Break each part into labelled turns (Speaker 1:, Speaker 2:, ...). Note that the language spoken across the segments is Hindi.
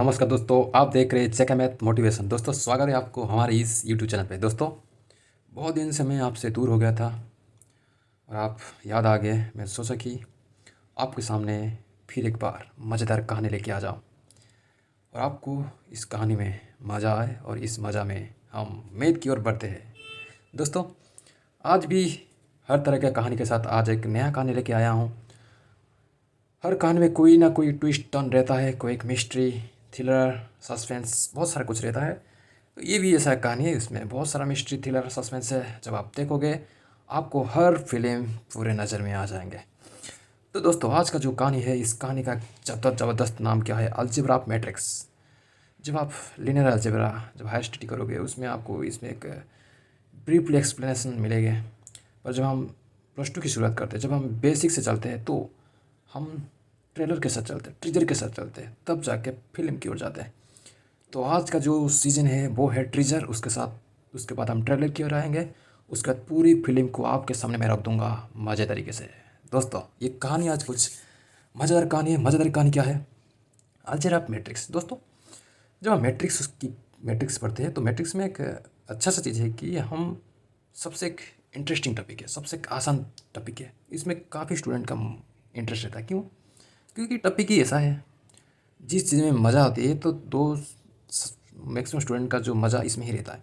Speaker 1: नमस्कार दोस्तों, आप देख रहे हैं चेक मैथ मोटिवेशन। दोस्तों स्वागत है आपको हमारे इस यूट्यूब चैनल पे। दोस्तों बहुत दिन से मैं आपसे दूर हो गया था और आप याद आ गए। मैं सोचा कि आपके सामने फिर एक बार मज़ेदार कहानी लेके आ जाऊँ और आपको इस कहानी में मज़ा आए और इस मज़ा में हम मेद की ओर बढ़ते हैं। दोस्तों आज भी हर तरह की कहानी के साथ आज एक नया कहानी लेके आया हूँ। हर कहानी में कोई ना कोई ट्विस्ट टर्न रहता है, कोई एक मिस्ट्री, थ्रिलर, सस्पेंस, बहुत सारा कुछ रहता है। तो ये भी ऐसा कहानी है, इसमें बहुत सारा मिस्ट्री, थ्रिलर, सस्पेंस है। जब आप देखोगे आपको हर फिल्म पूरे नज़र में आ जाएंगे। तो दोस्तों आज का जो कहानी है, इस कहानी का ज़बरदस्त नाम क्या है? Algebra of matrix. जब आप लिनियर अलजेब्रा जब हायर स्टडी करोगे उसमें आपको इसमें एक ब्रीफली एक्सप्लेनेशन मिलेगा। पर जब हम +2 की शुरुआत करते हैं, जब हम बेसिक से चलते हैं तो हम ट्रेलर के साथ चलते हैं, ट्रीजर के साथ चलते हैं, तब जाके फिल्म की ओर जाते हैं। तो आज का जो सीज़न है वो है ट्रीजर, उसके साथ उसके बाद हम ट्रेलर की ओर आएंगे, उसके बाद पूरी फिल्म को आपके सामने मैं रख दूंगा मज़े तरीके से। दोस्तों ये कहानी आज कुछ मज़ेदार कहानी है। मज़ेदार कहानी क्या है? Algebra of matrix. दोस्तों जब हम मैट्रिक्स पढ़ते हैं तो मैट्रिक्स में एक अच्छा सा चीज़ है कि हम सबसे एक इंटरेस्टिंग टॉपिक है, सबसे एक आसान टॉपिक है। इसमें काफ़ी स्टूडेंट का इंटरेस्ट रहता है। क्यों? क्योंकि टॉपिक ही ऐसा है, जिस चीज़ में मज़ा आती है तो दो मैक्सिमम स्टूडेंट का जो मज़ा इसमें ही रहता है।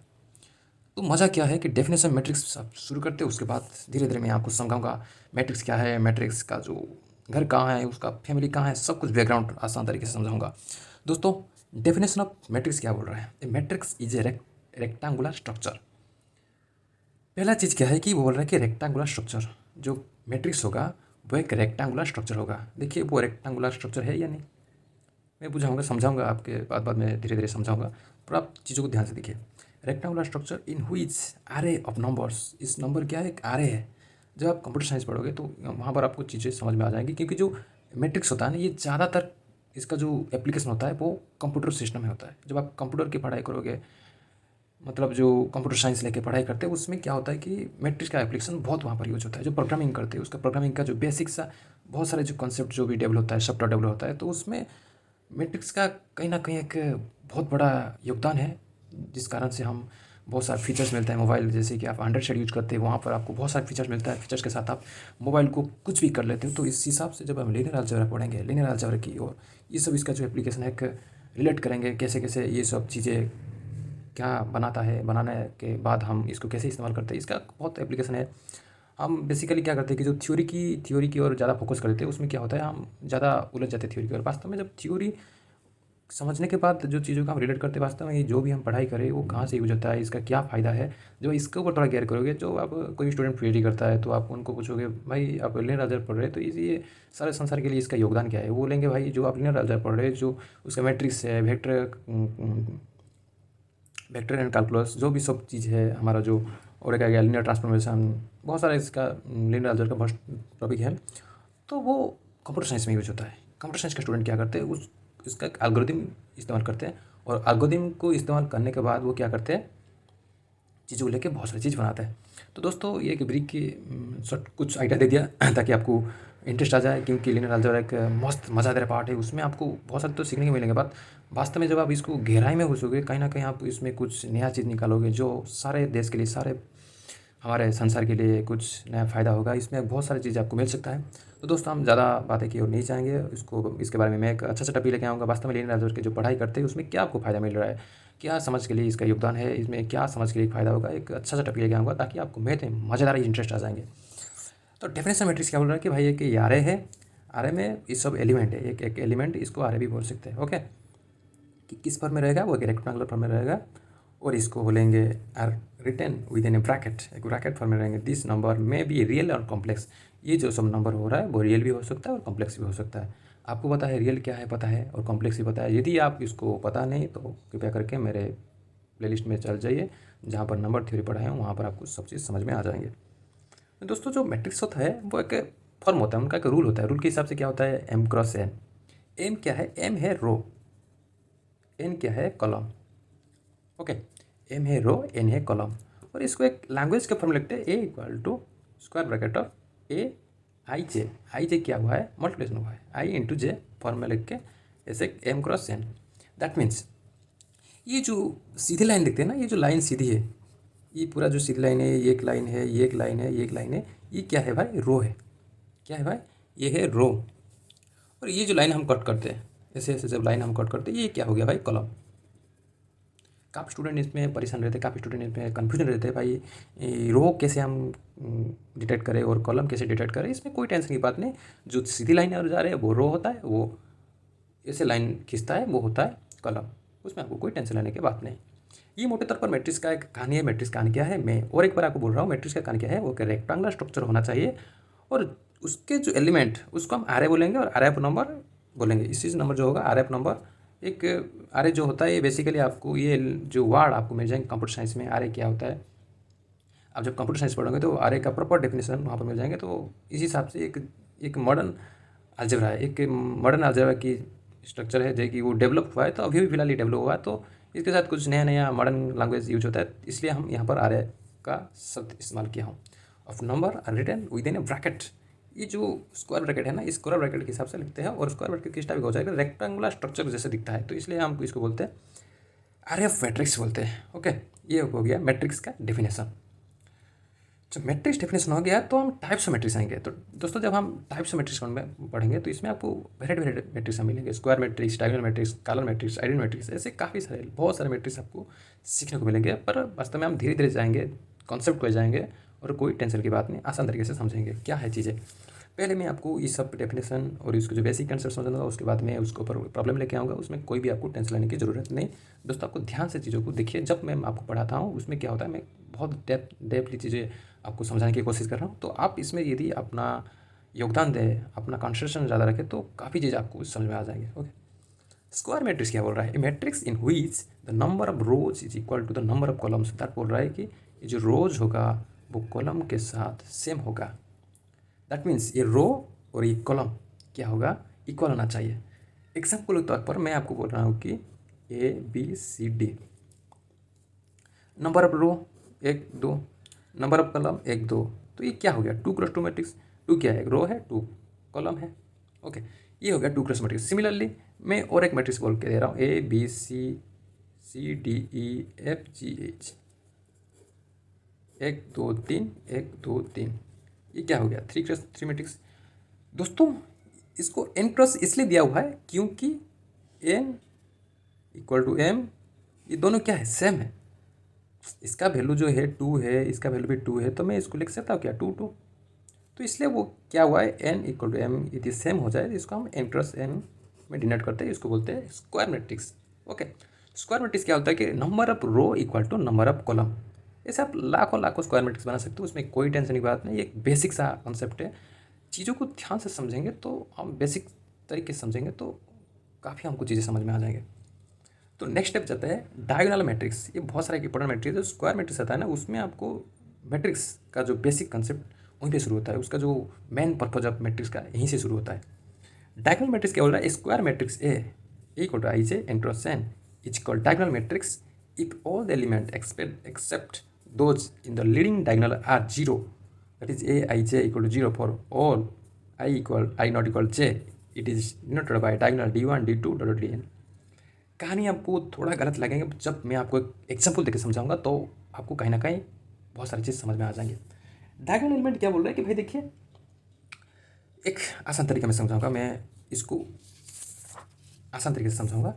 Speaker 1: तो मज़ा क्या है कि डेफिनेशन मैट्रिक्स आप शुरू करते हैं, उसके बाद धीरे धीरे मैं आपको समझाऊंगा मैट्रिक्स क्या है, मैट्रिक्स का जो घर कहाँ है, उसका फैमिली कहाँ है, सब कुछ बैकग्राउंड आसान तरीके से समझाऊंगा। दोस्तों डेफिनेशन ऑफ मैट्रिक्स क्या बोल रहा है? A matrix is a rectangular structure. पहला चीज़ क्या है कि वो बोल रहा है कि रेक्टेंगुलर स्ट्रक्चर, जो मैट्रिक्स होगा वो एक रेक्टेंगुलर स्ट्रक्चर होगा। देखिए वो रेक्टेंगुलर स्ट्रक्चर है या नहीं, मैं बुझाऊंगा, समझाऊंगा आपके बाद में धीरे धीरे समझाऊंगा। पर आप चीज़ों को ध्यान से देखिए। Rectangular structure in which array of numbers, इस नंबर क्या है? एक आरे है। जब आप कंप्यूटर साइंस पढ़ोगे तो वहाँ पर आपको चीज़ें समझ में आ जाएंगी, क्योंकि जो मैट्रिक्स होता है ना, ये ज़्यादातर इसका जो एप्लीकेशन होता है वो कंप्यूटर सिस्टम में होता है। जब आप कंप्यूटर की पढ़ाई करोगे, मतलब जो कंप्यूटर साइंस लेके पढ़ाई करते हैं, उसमें क्या होता है कि मैट्रिक्स का एप्लीकेशन बहुत वहाँ पर यूज होता है। जो प्रोग्रामिंग करते हैं उसका प्रोग्रामिंग का जो बेसिक सा बहुत सारे जो कॉन्सेप्ट जो भी डेवलप होता है, सॉफ्टवेयर डेवलप होता है, तो उसमें मैट्रिक्स का कहीं ना कहीं एक बहुत बड़ा योगदान है। जिस कारण से हम बहुत सारे फीचर्स मिलते हैं मोबाइल, जैसे कि आप एंड्रॉइड सेट यूज करते हैं, वहाँ पर आपको बहुत सारे फीचर्स मिलता है। फीचर्स के साथ आप मोबाइल को कुछ भी कर लेते हो। तो इस हिसाब से जब हम लीनियर अलजेब्रा पढ़ेंगे, लीनियर अलजेब्रा की और ये सब इसका जो एप्लीकेशन है एक रिलेट करेंगे, कैसे कैसे ये सब चीज़ें क्या बनाता है, बनाने के बाद हम इसको कैसे इस्तेमाल करते हैं, इसका बहुत एप्लीकेशन है। हम बेसिकली क्या करते हैं कि जो थ्योरी की ओर ज़्यादा फोकस करते हैं, उसमें क्या होता है हम ज़्यादा उलझ जाते हैं थ्योरी की ओर। वास्तव में जब थ्योरी समझने के बाद जो चीज़ों का हम रिलेट करते हैं, वास्तव में ये जो भी हम पढ़ाई करें वो कहाँ से यूज होता है, इसका क्या फ़ायदा है, जो इसके ऊपर थोड़ा गैर करोगे। जो आप कोई स्टूडेंट पीएचडी करता है तो आप उनको पूछोगे भाई आप लिनियर अलजेब्रा पढ़ रहे हैं तो ये सारे संसार के लिए इसका योगदान क्या है, वो बोलेंगे भाई जो आप लिनियर अलजेब्रा पढ़ रहे हैं, जो उसका मैट्रिक्स है, वेक्टर एंड कैलकुलस, जो भी सब चीज़ है हमारा, जो और क्या गया लीनियर ट्रांसफॉर्मेशन, बहुत सारा इसका लीनियर अलजेब्रा का बहुत टॉपिक है। तो वो कंप्यूटर साइंस में यूज होता है। कंप्यूटर साइंस के स्टूडेंट क्या करते हैं, उस इसका एक एल्गोरिदम इस्तेमाल करते हैं, और एल्गोरिदम को इस्तेमाल करने के बाद वो क्या करते हैं, चीज़ों को लेके बहुत सारी चीज़ बनाते हैं। तो दोस्तों ये एक ब्रीक की शॉर्ट कुछ आइडिया दे दिया ताकि आपको इंटरेस्ट आ जाए, क्योंकि लीनियर अलजेब्रा एक मस्त मज़ेदार पार्ट है। उसमें आपको बहुत सारे तो सीखने को मिलेंगे बात। वास्तव में जब आप इसको गहराई में घुसोगे, कहीं ना कहीं आप इसमें कुछ नया चीज़ निकालोगे जो सारे देश के लिए, सारे हमारे संसार के लिए कुछ नया फ़ायदा होगा। इसमें बहुत सारी चीज़ आपको मिल सकता है। तो दोस्तों हम ज़्यादा बातें की ओर नहीं जाएंगे, इसके बारे में मैं एक अच्छा सा टॉपिक लेके आऊँगा। वास्तव में लीनियर अलजेब्रा की जो पढ़ाई करते हैं उसमें क्या आपको फ़ायदा मिल रहा है, क्या समझ के लिए इसका योगदान है, इसमें क्या समझ के लिए फ़ायदा होगा, एक अच्छा सा टॉपिक लेके आऊँगा ताकि आपको मैथ में मज़ेदार इंटरेस्ट आ जाएंगे। तो डेफिनेशन मैट्रिक्स क्या बोल रहा है कि भाई एक ये आरे है, आरे में ये सब एलिमेंट है, एक एक एलिमेंट, इसको आरे भी बोल सकते हैं। ओके, कि किस फॉर्म में रहेगा, वो एक रेक्टेंगुलर फॉर्म में रहेगा, और इसको बोलेंगे are written within a bracket, एक ब्रैकेट फॉर्म में रहेंगे। दिस नंबर में बी रियल और कॉम्प्लेक्स, ये जो सब नंबर हो रहा है वो रियल भी हो सकता है और कॉम्प्लेक्स भी हो सकता है। आपको पता है रियल क्या है, पता है, और कॉम्प्लेक्स भी पता है। यदि आप इसको पता नहीं तो कृपया करके मेरे प्लेलिस्ट में चल जाइए, जहाँ पर नंबर थ्योरी पढ़ाए हैं, वहाँ पर आपको सब चीज़ समझ में आ जाएंगे। दोस्तों जो मैट्रिक्स होता है वो एक फॉर्म होता है, उनका एक रूल होता है। रूल के हिसाब से क्या होता है, एम क्रॉस एन। एम क्या है? एम है रो, एन क्या है? कॉलम। ओके, एम है रो, एन है कॉलम। और इसको एक लैंग्वेज के फॉर्म लिखते हैं, a equal to square bracket of a I j. I j क्या हुआ है? मल्टीप्लिकेशन हुआ है, आई इंटू जे फॉर्म में लिख के ऐसे M cross N. That means ये जो सीधी लाइन देखते हैं ना, ये जो लाइन सीधी है, ये पूरा जो सीधी लाइन है, ये एक लाइन है, ये एक लाइन है, ये एक लाइन है, ये क्या है भाई? रो है। क्या है भाई? ये है रो। और ये जो लाइन हम कट करते हैं, ऐसे ऐसे जब लाइन हम कट करते हैं, ये क्या हो गया भाई? कॉलम। काफ़ी स्टूडेंट इसमें परेशान रहते हैं, काफ़ी स्टूडेंट इसमें कन्फ्यूजन रहते हैं भाई, रो कैसे हम डिटेक्ट करें और कॉलम कैसे डिटेक्ट करें। इसमें कोई टेंशन की बात नहीं। जो सीधी लाइन जा रहे हैं वो रो होता है, वो ऐसे लाइन खींचता है वो होता है कॉलम। उसमें आपको कोई टेंशन लेने की बात नहीं। ये मोटे तौर पर मैट्रिक्स का एक कहानी है। मैट्रिक्स कहानी क्या है, मैं और एक बार आपको बोल रहा हूँ। मैट्रिक्स का कहानी क्या है, वो रेक्टेंगुलर स्ट्रक्चर होना चाहिए और उसके जो एलिमेंट उसको हम आरए बोलेंगे और आरएफ नंबर बोलेंगे। इसी नंबर जो होगा आरएफ नंबर, एक आरए जो होता है ये बेसिकली आपको ये जो वर्ड आपको मिल जाएंगे कंप्यूटर साइंस में। आरए क्या होता है, आप जब कंप्यूटर साइंस पढ़ोगे तो आरए का प्रॉपर डेफिनेशन वहाँ पर मिल जाएंगे। तो इस हिसाब से एक मॉडर्न अलजेब्रा है, एक मॉडर्न अलजेब्रा की स्ट्रक्चर है जो कि वो डेवलप हुआ है। तो अभी भी फिलहाल ये डेवलप हुआ है, तो इसके साथ कुछ नया नया मॉडर्न लैंग्वेज यूज होता है, इसलिए हम यहाँ पर आरए का शब्द इस्तेमाल किया हूँ। Of number are written within a bracket. ये जो स्क्वायर ब्रैकेट है ना, इस स्क्वायर ब्रैकेट के हिसाब से लिखते हैं और स्क्वायर ब्रैकेट किस टाइप का हो जाएगा? रेक्टेंगुलर स्ट्रक्चर जैसे दिखता है, तो इसलिए हम इसको बोलते हैं आरएफ मैट्रिक्स बोलते हैं। ओके, ये हो गया मैट्रिक्स का डेफिनेशन। जब मैट्रिक्स डेफिनेशन हो गया तो हम टाइप्स ऑफ मैट्रिक्स आएंगे। तो दोस्तों जब हम टाइप्स ऑफ मैट्रिक्स में पढ़ेंगे तो इसमें आपको वेराइटी मैट्रिक्स मिलेंगे। Square matrix, diagonal matrix, column matrix, identity matrix, ऐसे काफ़ी सारे बहुत सारे मैट्रिक्स आपको सीखने को मिलेंगे। पर वास्तव में हम धीरे धीरे जाएंगे, कॉन्सेप्ट को जाएंगे और कोई टेंशन की बात नहीं, आसान तरीके से समझेंगे क्या है चीज़ें। पहले मैं आपको ये सब डेफिनेशन और इसको जो बेसिक कंसेप्ट समझाऊंगा, उसके बाद मैं उसके ऊपर प्रॉब्लम लेके आऊँगा। उसमें कोई भी आपको टेंशन लेने की ज़रूरत नहीं। दोस्तों आपको ध्यान से चीज़ों को देखिए। जब मैं आपको पढ़ाता हूँ उसमें क्या होता है, मैं बहुत डेप्थली चीज़ें आपको समझाने की कोशिश कर रहा हूँ। तो आप इसमें यदि अपना योगदान दें, अपना कंसंट्रेशन ज़्यादा रखें, तो काफ़ी चीज़ें आपको समझ में आ जाएंगे। ओके, स्क्वायर मैट्रिक्स क्या बोल रहा है? Matrix in which the number of rows is equal to the number of columns. That बोल रहा है कि ये जो रोज होगा वो कॉलम के साथ सेम होगा। दैट मीन्स ये रो और ये कॉलम क्या होगा? इक्वल होना चाहिए। एग्जाम्पल के तौर पर मैं आपको बोल रहा हूँ कि ABCD, number of row 1 2, number of column 1 2, तो ये क्या हो गया? 2x2 matrix. 2 क्या है? एक रो है, 2 कॉलम है। ओके, ये हो गया 2x मैट्रिक्स। सिमिलरली मैं और एक मैट्रिक्स बोल के दे रहा हूँ ABCCDEFGH, 1 2 3 1 2 3, ये क्या हो गया? 3x3 matrix. दोस्तों इसको n+ इसलिए दिया हुआ है क्योंकि n इक्वल टू m, ये दोनों क्या है? सेम है। इसका वैल्यू जो है 2 है, इसका वैल्यू भी 2 है, तो मैं इसको लिख सकता हूँ क्या? 2 2। तो इसलिए वो क्या हुआ है? n इक्वल टू m यदि सेम हो जाए तो इसको हम n+n में डिनोट करते हैं। इसको बोलते हैं square matrix. Okay, square matrix क्या होता है कि number of row equal to number of column. ऐसे आप लाखों लाखों स्क्वायर मैट्रिक्स बना सकते हो, उसमें कोई टेंशन की बात नहीं। एक बेसिक सा कॉन्सेप्ट है। चीज़ों को ध्यान से समझेंगे तो हम बेसिक तरीके से समझेंगे तो काफ़ी हमको चीज़ें समझ में आ जाएंगे। तो नेक्स्ट स्टेप जाता है डायगोनल मैट्रिक्स। ये बहुत सारा इंपॉर्टेंट मैट्रिक्स है। जो स्क्वायर मैट्रिक्स आता है ना, उसमें आपको मैट्रिक्स का जो बेसिक कंसेप्ट वहीं पे शुरू होता है। उसका जो मेन पर्पज ऑफ मैट्रिक्स का यहीं से शुरू होता है। डायगोनल मैट्रिक्स क्या बोल रहा है? Square matrix A equal to IJ × n is called diagonal matrix if all the element except those in the leading diagonal are 0, that is AIJ equal to 0 for all I not equal J। It is denoted by diagonal D1 D2 DN। कहानी आपको थोड़ा गलत लगेंगे, जब मैं आपको एक एग्जाम्पल देकर समझाऊंगा तो आपको कहीं ना कहीं बहुत सारी चीज़ समझ में आ जाएंगे। डायगोनल एलिमेंट क्या बोल रहा है कि भाई देखिए, एक आसान तरीके में समझाऊंगा मैं इसको, आसान तरीके से समझाऊंगा।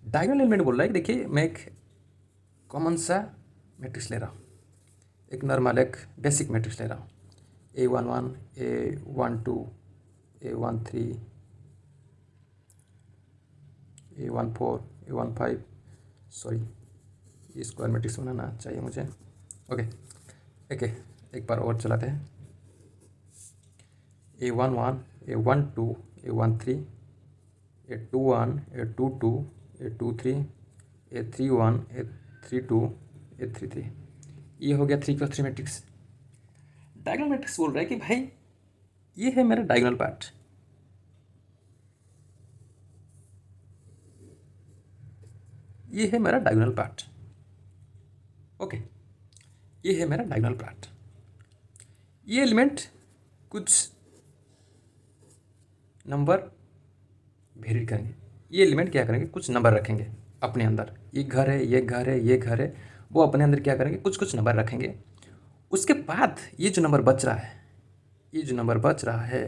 Speaker 1: डायगोनल एलिमेंट बोल रहा है कि देखिए, मैं एक कॉमन सा मैट्रिक्स ले रहा हूँ, एक नॉर्मल एक बेसिक मैट्रिक्स ले रहा हूँ। A11 A12 A13 A14 A15, sorry ये स्क्वायर मैट्रिक्स बनाना चाहिए मुझे। ओके, एक बार और चलाते हैं। A11 A12 A13 A21 A22 A23 A31 A32 A33, ये हो गया 3x3 मैट्रिक्स। डायगोनल मैट्रिक्स बोल रहा है कि भाई ये है मेरा डायगोनल पार्ट, ये है मेरा डायगोनल पार्ट। ओके, ये है मेरा डायगोनल पार्ट। ये एलिमेंट कुछ नंबर वेरी करेंगे। ये एलिमेंट क्या करेंगे, कुछ नंबर रखेंगे अपने अंदर। ये घर है, ये घर है, ये घर है, वो अपने अंदर क्या करेंगे, कुछ कुछ नंबर रखेंगे। उसके बाद ये जो नंबर बच रहा है, ये जो नंबर बच रहा है,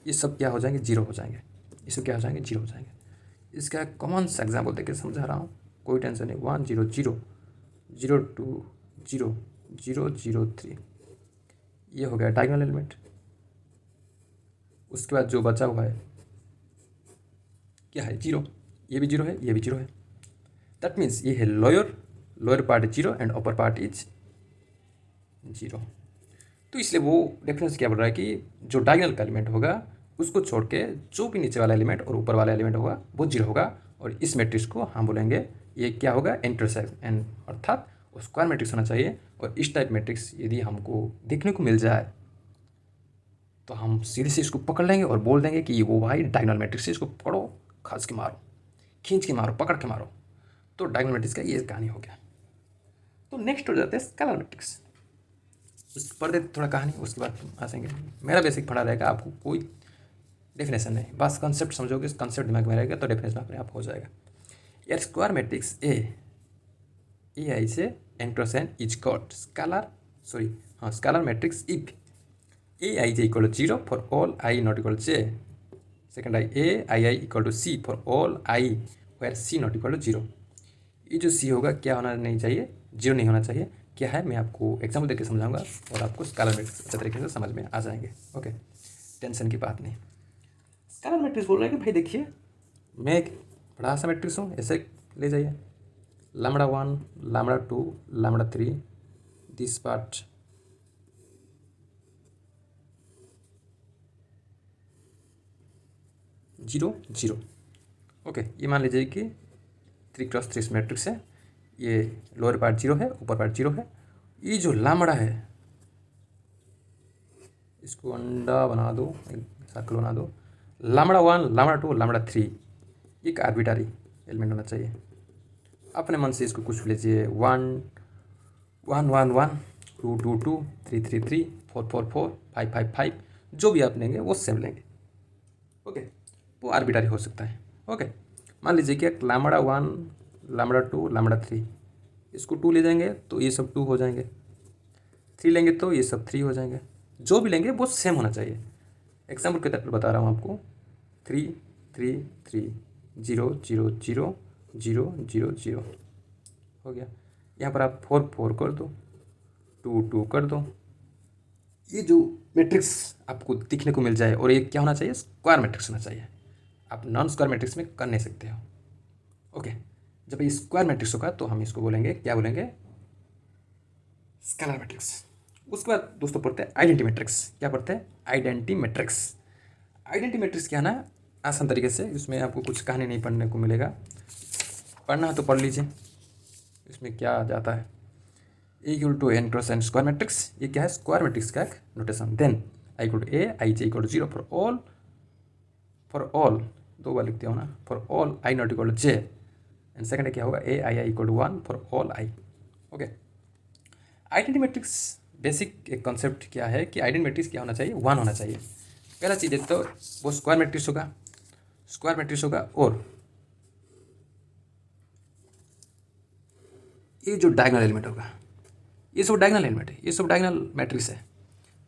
Speaker 1: ये सब क्या हो जाएंगे, जीरो हो जाएंगे। ये सब क्या हो जाएंगे, जीरो हो जाएंगे। इसका कौन सा एग्जाम्पल देकर समझा रहा हूँ, कोई टेंशन नहीं। 1 0 0 0 2 0 0 0 3, ये हो गया डायगोनल एलिमेंट। उसके बाद जो बचा हुआ है क्या है, जीरो। ये भी जीरो है, ये भी जीरो है। दैट मीन्स ये है lower, lower part is zero and upper part is zero. तो इसलिए वो डेफिनेशन क्या बोल रहा है कि जो डायगोनल का एलिमेंट होगा उसको छोड़ के जो भी नीचे वाला एलिमेंट और ऊपर वाला एलिमेंट होगा वो जीरो होगा। और इस मैट्रिक्स को हम बोलेंगे ये क्या होगा, इंटरसेक्शन, अर्थात स्क्वायर मैट्रिक्स होना चाहिए। और इस टाइप मैट्रिक्स यदि हमको देखने को मिल जाए तो हम सीधे से इसको पकड़ लेंगे और बोल देंगे कि वो भाई डायगोनल मैट्रिक्स है, इसको पकड़ो, खस के मारो, खींच के मारो, पकड़ के मारो। तो डायगोनल मैट्रिक्स का ये कहानी हो गया। तो नेक्स्ट हो जाते हैं स्केलर मैट्रिक्स। उस पढ़ देते थोड़ा कहानी, उसके बाद आ जाएंगे। मेरा बेसिक पढ़ा रहेगा, आपको कोई डेफिनेशन नहीं, बस कंसेप्ट समझोगे, इस कंसेप्ट दिमाग में रहेगा तो डेफिनेशन अपने आप हो जाएगा। यार स्क्वायर मैट्रिक्स ए आई से एंट्रोसेन इज कॉल्ड स्केलर, सॉरी हाँ, scalar matrix if A I J equal to zero for all I not equal to J. Second I equal to C for all I where C not equal to zero. ये जो सी होगा क्या होना नहीं चाहिए, जीरो नहीं होना चाहिए। क्या है मैं आपको एग्जाम्पल देकर समझाऊंगा और आपको स्केलर मैट्रिक्स अच्छे तरीके से समझ में आ जाएंगे। ओके, टेंशन की बात नहीं। स्केलर मैट्रिक्स बोल रहे हैं कि भाई देखिए मैं एक बड़ा सा मैट्रिक्स हूँ, ऐसे ले जाइए, lambda 1 lambda 2 lambda 3, this part zero zero. Okay, ये मान लीजिए कि 3x3 मैट्रिक्स है, ये लोअर पार्ट जीरो है, ऊपर पार्ट जीरो है। ये जो लैम्बडा है इसको अंडा बना दो, एक सर्कल बना दो, लैम्बडा 1 लैम्बडा 2 लैम्बडा 3, एक आर्बिट्ररी एलिमेंट होना चाहिए। अपने मन से इसको कुछ लीजिए, 1 1 1 1 2 2 2 3 3 3 4 4 4 5 5 5, जो भी आप लेंगे वो सेम लेंगे। ओके, वो आर्बिट्ररी हो सकता है। ओके, मान लीजिए कि लैम्बडा 1 लैम्बडा 2 लैम्बडा 3, इसको 2 ले जाएंगे तो ये सब 2 हो जाएंगे, 3 लेंगे तो ये सब 3 हो जाएंगे। जो भी लेंगे वो सेम होना चाहिए। एग्जाम्पल के तौर पर बता रहा हूँ आपको, 3 3 3 0 0 0 0 0 0 हो गया। यहाँ पर आप 4 4 कर दो, 2 2 कर दो। ये जो मैट्रिक्स आपको दिखने को मिल जाए, और ये क्या होना चाहिए, स्क्वायर मैट्रिक्स होना चाहिए। आप नॉन स्क्वायर मैट्रिक्स में कर नहीं सकते हो। ओके, जब ये स्क्वायर मैट्रिक्स होगा तो हम इसको बोलेंगे, क्या बोलेंगे, स्केलर मैट्रिक्स। उसके बाद दोस्तों पढ़ते हैं आइडेंटिटी मैट्रिक्स। क्या पढ़ते हैं, आइडेंटिटी मैट्रिक्स। आइडेंटिटी मैट्रिक्स क्या ना, आसान तरीके से, इसमें आपको कुछ कहानी नहीं पढ़ने को मिलेगा, पढ़ना है तो पढ़ लीजिए। इसमें क्या जाता है, a equal to n cross n square matrix, ये क्या है, स्क्वायर मैट्रिक्स का एक notation. Then i equal to a I J equal to zero for all दो बार लिखते हो ना, for all I not equal to j. And second क्या होगा, a i equal to 1 for all i. Okay, identity matrix basic एक कॉन्सेप्ट क्या है कि आइडेंटिटी मैट्रिक्स क्या होना चाहिए, 1 होना चाहिए। पहला चीज़ है तो वो स्क्वायर मैट्रिक्स होगा, स्क्वायर मैट्रिक्स होगा, और ये जो डायगोनल एलिमेंट होगा, ये सब डायगोनल एलिमेंट है, ये सब डायगोनल मैट्रिक्स है।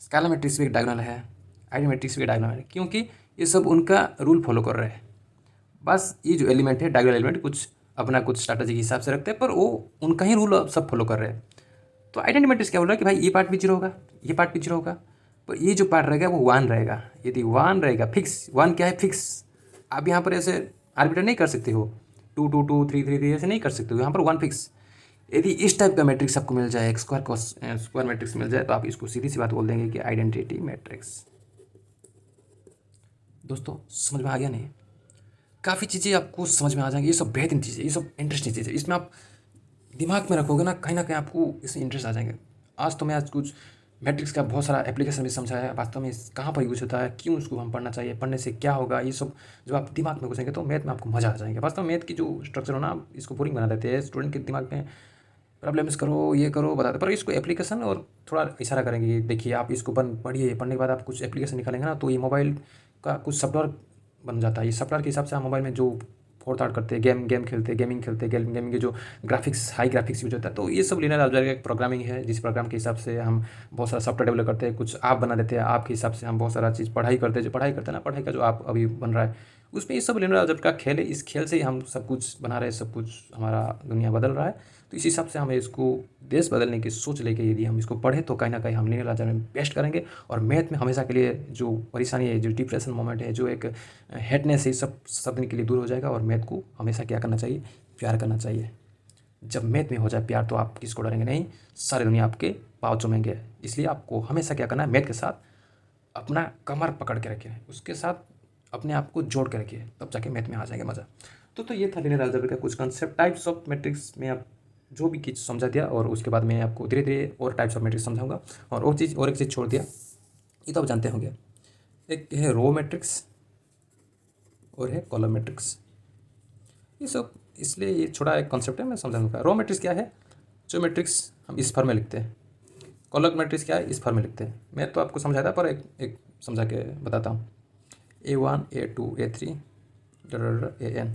Speaker 1: स्केलर मैट्रिक्स भी एक डायगोनल है, आइडेंटिटी मैट्रिक्स भी डायगोनल है, क्योंकि ये सब उनका रूल फॉलो कर रहे हैं। बस ये जो एलिमेंट है डायगोनल एलिमेंट कुछ अपना कुछ स्ट्रैटेजी के हिसाब से रखते हैं, पर वो उनका ही रूल सब फॉलो कर रहे हैं। तो आइडेंटिटी मैट्रिक्स क्या बोल रहा है कि भाई ये पार्ट भी जीरो होगा, ये पार्ट भी जीरो होगा, पर ये जो पार्ट रहेगा वो 1 रहेगा। यदि 1 रहेगा फिक्स, 1 क्या है, फिक्स। आप यहाँ पर ऐसे आर्बिट्रेट नहीं कर सकते हो, 2 2 2 3 3 3 ऐसे नहीं कर सकते हो, यहाँ पर 1 फिक्स। यदि इस टाइप का मैट्रिक्स आपको मिल जाए, एक स्क्वायर मैट्रिक्स मिल जाए, तो आप इसको सीधी सी बात बोल देंगे कि आइडेंटिटी मैट्रिक्स। दोस्तों समझ में आ गया नहीं, काफ़ी चीज़ें आपको समझ में आ जाएंगी। ये सब बेहतरीन चीज़ें, ये सब इंटरेस्टिंग चीज़ें, इसमें आप दिमाग में रखोगे ना, कहीं आपको इसमें इंटरेस्ट आ जाएंगे। आज कुछ मैट्रिक्स का बहुत सारा एप्लीकेशन भी समझाया है, वास्तव में कहाँ पर यूज होता है, क्यों उसको हम पढ़ना चाहिए, पढ़ने से क्या होगा, ये सब जब आप दिमाग में घुसेंगे तो मैथ में आपको मज़ा आ जाएगा। वास्तव में मैथ की जो स्ट्रक्चर हो ना, इसको बोरिंग बना देते हैं स्टूडेंट के दिमाग में, प्रॉब्लम्स करो, ये करो, बताते, पर इसको एप्लीकेशन और थोड़ा इशारा करेंगे। देखिए आप इसको पढ़िए, पढ़ने के बाद आप कुछ एप्लीकेशन निकालेंगे ना, तो ये मोबाइल का कुछ सॉफ्टवेयर बन जाता है। ये सॉफ्टवेयर के हिसाब से हम मोबाइल में जो फोर्थ आर्ट करते हैं, गेमिंग खेलते हैं, गेमिंग के जो ग्राफिक्स हाई ग्राफिक्स यूज होता है, तो ये सब लीनियर अलजेब्रा का एक प्रोग्रामिंग है, जिस प्रोग्राम के हिसाब से हम बहुत सारा सॉफ्टवेयर डेवलप करते हैं, कुछ ऐप बना देते हैं। ऐप के हिसाब से हम बहुत सारा चीज़ पढ़ाई करते हैं, जो पढ़ाई करते हैं ना, पढ़ाई का जो ऐप अभी बन रहा है, उसमें ये सब लीनियर अलजेब्रा का खेल है। इस खेल से ही हम सब कुछ बना रहे हैं, सब कुछ हमारा दुनिया बदल रहा है। तो इस हिसाब से हमें इसको देश बदलने की सोच लेके यदि हम इसको पढ़ें तो कहीं ना कहीं हम लीनियर अलजेब्रा में बेस्ट करेंगे। और मैथ में हमेशा के लिए जो परेशानी है, जो डिप्रेशन मोमेंट है, जो एक हेटनेस है, सब दिन के लिए दूर हो जाएगा। और मैथ को हमेशा क्या करना चाहिए? प्यार करना चाहिए। जब मैथ में हो जाए प्यार तो आप किसको डरेंगे नहीं, सारी दुनिया आपके पाँव चूमेंगे। इसलिए आपको हमेशा क्या करना है? मैथ के साथ अपना कमर पकड़ के रखिए, उसके साथ अपने आप को जोड़ के रखिए, तब जाके मैथ में आ जाएगा मज़ा। तो ये था लीनियर अलजेब्रा का कुछ कंसेप्ट। टाइप्स ऑफ मैट्रिक्स में आप जो भी चीज़ समझा दिया, और उसके बाद मैं आपको धीरे धीरे और टाइप्स ऑफ मैट्रिक्स समझाऊंगा। और एक चीज़ छोड़ दिया, ये तो आप जानते होंगे, एक है रो मैट्रिक्स और है कॉलम मैट्रिक्स। ये सब इसलिए ये छोटा एक कॉन्सेप्ट है, मैं समझाऊंगा। रो मैट्रिक्स क्या है? जो मैट्रिक्स हम इस फॉर्म में लिखते हैं। कॉलम मैट्रिक्स क्या है? इस फॉर्म में लिखते हैं। मैं तो आपको समझाया था, पर एक समझा के बताता हूँ। A1 A2 A3 AN,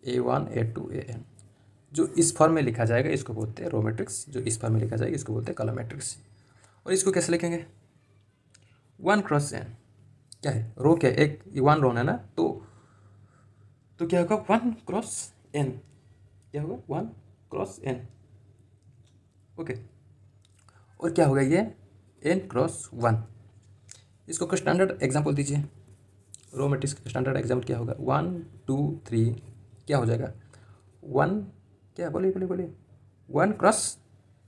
Speaker 1: A1 A2 AN, जो इस फॉर्म में लिखा जाएगा इसको बोलते हैं रो मैट्रिक्स। जो इस फॉर्म में लिखा जाएगा इसको बोलते हैं कॉलम मैट्रिक्स। और इसको कैसे लिखेंगे? 1 × n क्या है? रो क्या है? एक 1 रो है ना, तो क्या होगा? 1 × n। क्या होगा? 1 × n। ओके। और क्या होगा ये? n × 1। इसको कुछ स्टैंडर्ड एग्जाम्पल दीजिए। रो मैट्रिक्स का स्टैंडर्ड एग्जाम्पल क्या होगा? 1 2 3 क्या हो जाएगा? 1 क्या? बोलिए बोलिए बोलिए। 1 ×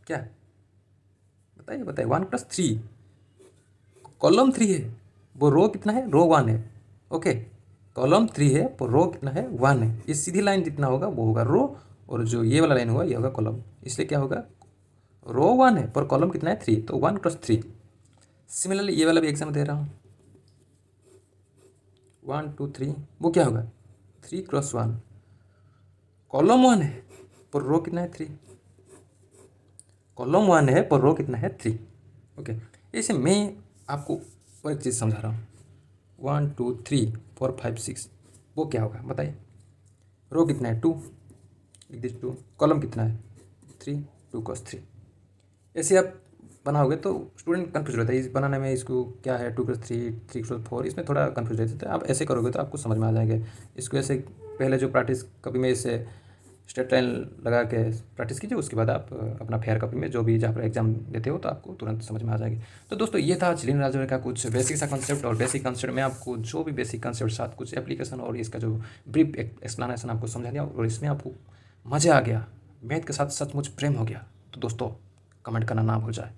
Speaker 1: क्या? बताइए बताइए। 1 × 3। कॉलम 3 है, वो रो कितना है? रो 1 है। ओके, कॉलम 3 है, वो रो कितना है? 1 है। ये सीधी लाइन जितना होगा वो होगा रो, और जो ये वाला लाइन होगा ये होगा कॉलम। इसलिए क्या होगा? रो 1 है पर कॉलम कितना है? 3, तो 1 × 3। सिमिलरली ये वाला भी एग्जाम्पल दे रहा हूँ। 1 2 3, वो क्या होगा? 3 × 1। कॉलम 1 है पर रो कितना है? 3। कॉलम 1 है पर रो कितना है? 3। ओके, ऐसे मैं आपको और एक चीज़ समझा रहा हूँ। 1 2 3 4 5 6, वो क्या होगा बताइए? रो कितना है? 2, लिख दीजिए 2। कॉलम कितना है? 3, 2 × 3। ऐसे आप बनाओगे तो स्टूडेंट कन्फ्यूज रहता है इस बनाने में, इसको क्या है 2 × 3 3 × 4, इसमें थोड़ा कन्फ्यूज रहता है। आप ऐसे करोगे तो आपको समझ में आ जाएगा। इसको ऐसे पहले जो प्रैक्टिस कॉपी में इसे स्ट्रेट लाइन लगा के प्रैक्टिस कीजिए, उसके बाद आप अपना फेयर कॉपी में जो भी जहाँ पर एग्जाम देते हो तो आपको तुरंत समझ में आ जाएगी। तो दोस्तों ये था लीनियर अलजेब्रा का कुछ बेसिक सा कंसेप्ट। और बेसिक कंसेप्ट में आपको जो भी बेसिक कंसेप्ट साथ कुछ एप्लीकेशन और इसका जो ब्रीफ एक्सप्लेनेशन आपको समझा दिया, और इसमें आपको मज़ा आ गया, मैथ के साथ सचमुच प्रेम हो गया, तो दोस्तों कमेंट करना ना भूल जाए,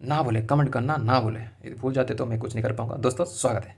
Speaker 1: ना भूले कमेंट करना ना भूले। यदि भूल जाते तो मैं कुछ नहीं कर पाऊँगा। दोस्तों स्वागत है।